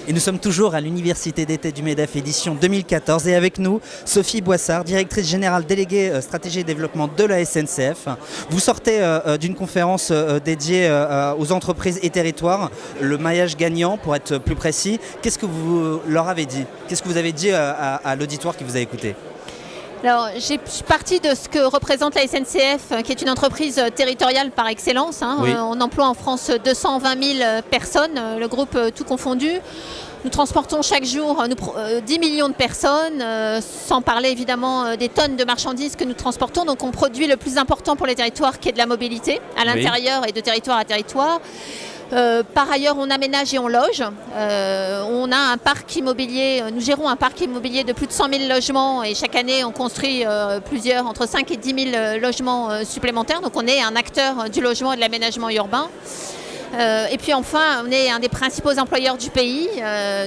Et nous sommes toujours à l'Université d'été du MEDEF, édition 2014. Et avec nous, Sophie Boissard, directrice générale déléguée stratégie et développement de la SNCF. Vous sortez d'une conférence dédiée aux entreprises et territoires, le maillage gagnant pour être plus précis. Qu'est-ce que vous leur avez dit? Qu'est-ce que vous avez dit à l'auditoire qui vous a écouté? Alors, je suis partie de ce que représente la SNCF, qui est une entreprise territoriale par excellence. Oui. On emploie en France 220 000 personnes, le groupe tout confondu. Nous transportons chaque jour 10 millions de personnes, sans parler évidemment des tonnes de marchandises que nous transportons. Donc on produit le plus important pour les territoires, qui est de la mobilité, à l'intérieur et de territoire à territoire. Par ailleurs, on aménage et on loge. On a un parc immobilier, nous gérons un parc immobilier de plus de 100 000 logements et chaque année on construit entre 5 et 10 000 logements supplémentaires. Donc on est un acteur du logement et de l'aménagement urbain. Et puis enfin, on est un des principaux employeurs du pays,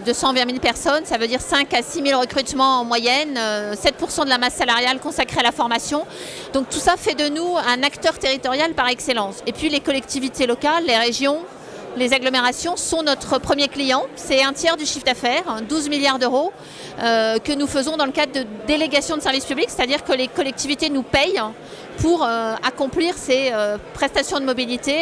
220 000 personnes, ça veut dire 5 à 6 000 recrutements en moyenne, 7% de la masse salariale consacrée à la formation. Donc tout ça fait de nous un acteur territorial par excellence. Et puis les collectivités locales, les régions, les agglomérations sont notre premier client. C'est un tiers du chiffre d'affaires, 12 milliards d'euros, que nous faisons dans le cadre de délégations de services publics, c'est-à-dire que les collectivités nous payent pour accomplir ces prestations de mobilité,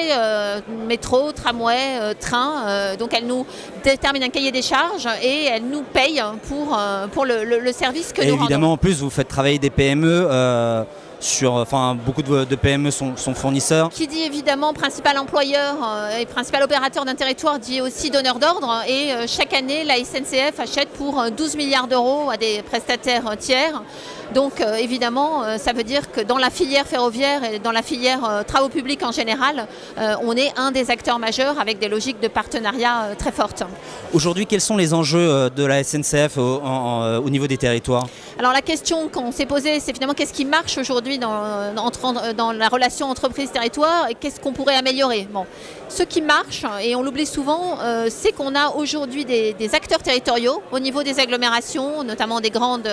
métro, tramway, train. Donc elles nous déterminent un cahier des charges et elles nous payent pour le service que nous rendons. Évidemment, en plus, vous faites travailler des PME. Beaucoup de PME sont fournisseurs. Qui dit évidemment principal employeur et principal opérateur d'un territoire dit aussi donneur d'ordre. Et chaque année, la SNCF achète pour 12 milliards d'euros à des prestataires tiers. Donc évidemment, ça veut dire que dans la filière ferroviaire et dans la filière travaux publics en général, on est un des acteurs majeurs avec des logiques de partenariat très fortes. Aujourd'hui, quels sont les enjeux de la SNCF au niveau des territoires? Alors la question qu'on s'est posée, c'est finalement qu'est-ce qui marche aujourd'hui dans la relation entreprise-territoire et qu'est-ce qu'on pourrait améliorer. Bon. Ce qui marche, et on l'oublie souvent, c'est qu'on a aujourd'hui des acteurs territoriaux au niveau des agglomérations, notamment des grandes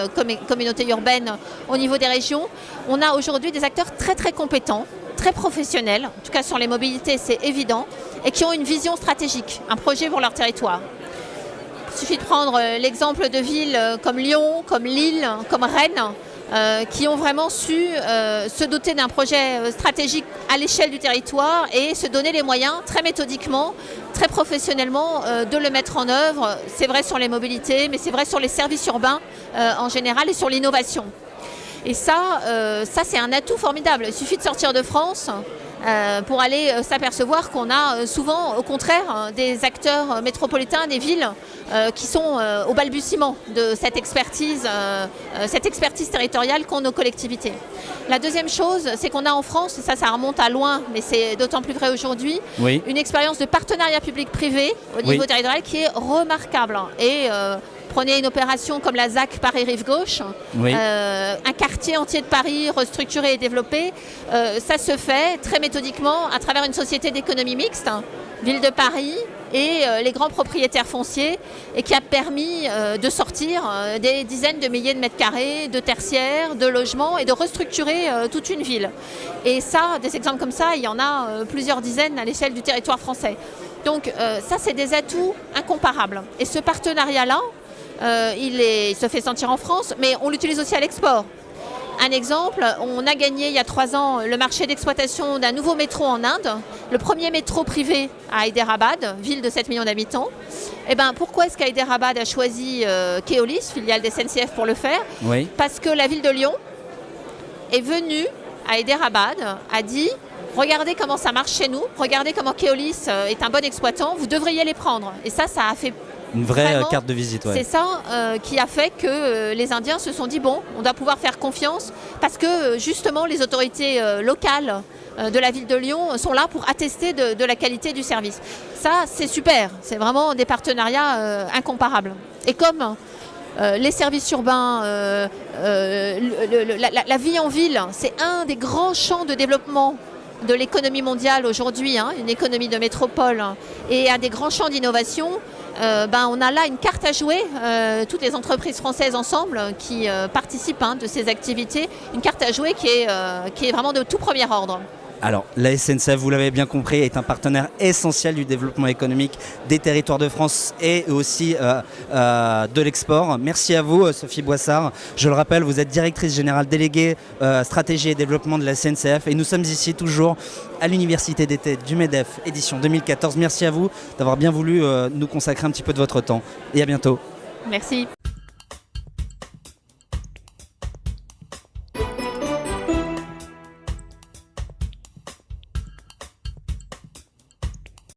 communautés urbaines au niveau des régions. On a aujourd'hui des acteurs très très compétents, très professionnels, en tout cas sur les mobilités c'est évident, et qui ont une vision stratégique, un projet pour leur territoire. Il suffit de prendre l'exemple de villes comme Lyon, comme Lille, comme Rennes, qui ont vraiment su se doter d'un projet stratégique à l'échelle du territoire et se donner les moyens très méthodiquement, très professionnellement de le mettre en œuvre. C'est vrai sur les mobilités, mais c'est vrai sur les services urbains en général et sur l'innovation. Et ça c'est un atout formidable. Il suffit de sortir de France pour aller s'apercevoir qu'on a souvent, au contraire, des acteurs métropolitains, des villes qui sont au balbutiement de cette expertise territoriale qu'ont nos collectivités. La deuxième chose, c'est qu'on a en France, et ça remonte à loin, mais c'est d'autant plus vrai aujourd'hui, une expérience de partenariat public-privé au niveau territorial qui est remarquable. Et prenez une opération comme la ZAC Paris-Rive-Gauche, un quartier entier de Paris restructuré et développé, ça se fait très méthodiquement à travers une société d'économie mixte, Ville de Paris et les grands propriétaires fonciers, et qui a permis de sortir des dizaines de milliers de mètres carrés de tertiaires, de logements et de restructurer toute une ville. Et ça, des exemples comme ça, il y en a plusieurs dizaines à l'échelle du territoire français. Donc ça, c'est des atouts incomparables. Et ce partenariat-là, il se fait sentir en France, mais on l'utilise aussi à l'export. Un exemple, on a gagné il y a 3 ans le marché d'exploitation d'un nouveau métro en Inde, le premier métro privé à Hyderabad, ville de 7 millions d'habitants. Et pourquoi est-ce qu'Hyderabad a choisi Keolis, filiale des SNCF, pour le faire? Parce que la ville de Lyon est venue à Hyderabad, a dit « Regardez comment ça marche chez nous, regardez comment Keolis est un bon exploitant, vous devriez les prendre ». Et ça a fait une vraie carte de visite. C'est ça qui a fait que les Indiens se sont dit bon, on doit pouvoir faire confiance parce que justement les autorités locales de la ville de Lyon sont là pour attester de la qualité du service. Ça, c'est super, c'est vraiment des partenariats incomparables. Et comme les services urbains, la vie en ville, c'est un des grands champs de développement de l'économie mondiale aujourd'hui, une économie de métropole, et un des grands champs d'innovation. On a là une carte à jouer, toutes les entreprises françaises ensemble qui participent de ces activités, une carte à jouer qui est vraiment de tout premier ordre. Alors, la SNCF, vous l'avez bien compris, est un partenaire essentiel du développement économique des territoires de France et aussi de l'export. Merci à vous, Sophie Boissard. Je le rappelle, vous êtes directrice générale déléguée stratégie et développement de la SNCF et nous sommes ici toujours à l'Université d'été du MEDEF, édition 2014. Merci à vous d'avoir bien voulu nous consacrer un petit peu de votre temps et à bientôt. Merci.